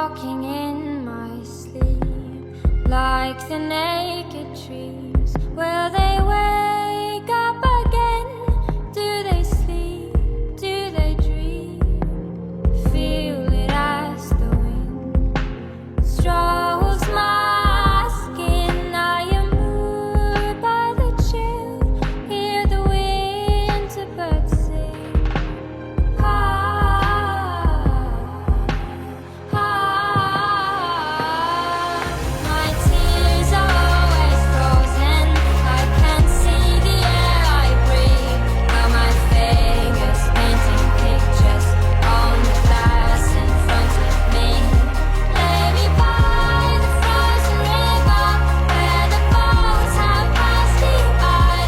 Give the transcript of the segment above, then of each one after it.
walking in my sleep, like the naked trees. Will they wake up again? Do they sleep? Do they dream? Feel it as the wind strokes my skin. I am moved by the chill. Hear the winter birds sing. My tears are always frozen. I can't see the air I breathe. Now my fingers painting pictures on the glass in front of me. Lay me by the frozen river where the boats have passed me by.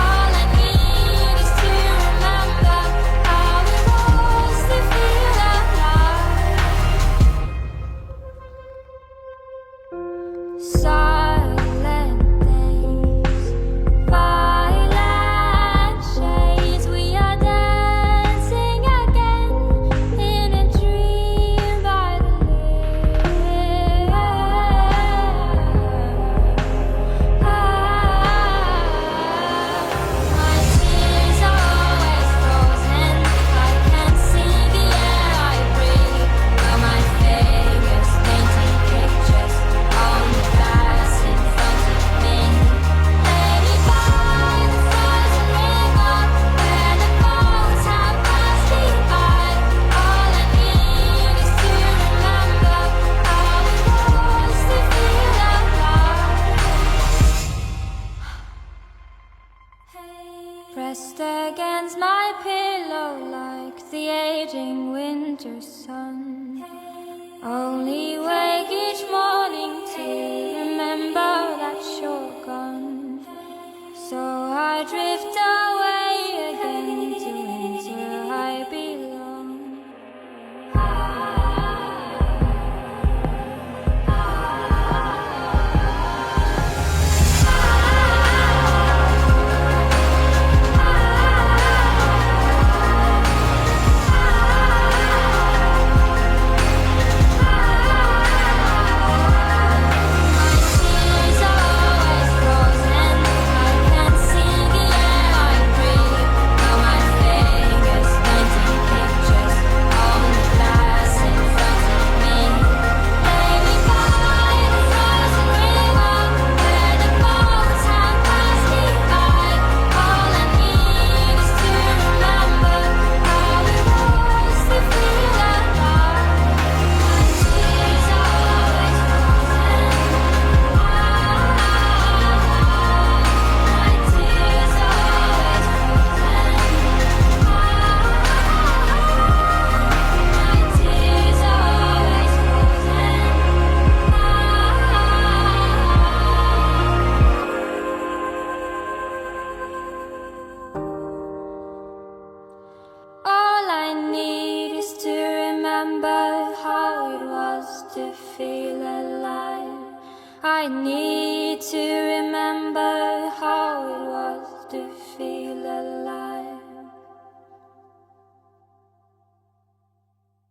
All I need is to remember how it was to feel alive. Silent days, violet shades. We are dancing again in a dream by the lake. My tears are always frozen. I can't see the air I breathe. Now my fingers painting pictures on the glass in front of me. Lay me by the frozen river where the boats have passed me by. All I need is to remember how it was to feel alive. Pressed against my pillow like the aging winter sun. Only wake each morning to remember that you're gone. So I drift away again to winter I belong. My tears are always frozen. I can't see the air I breathe. Now my fingers painting pictures on the glass in front of me. Lay me by the frozen river where the boats have passed me by. All I need is to remember how it was to feel alive. My tears are always frozen. My tears are always frozen. My tears are always frozen. All I need is to remember how it was to feel alive. I need to remember how it was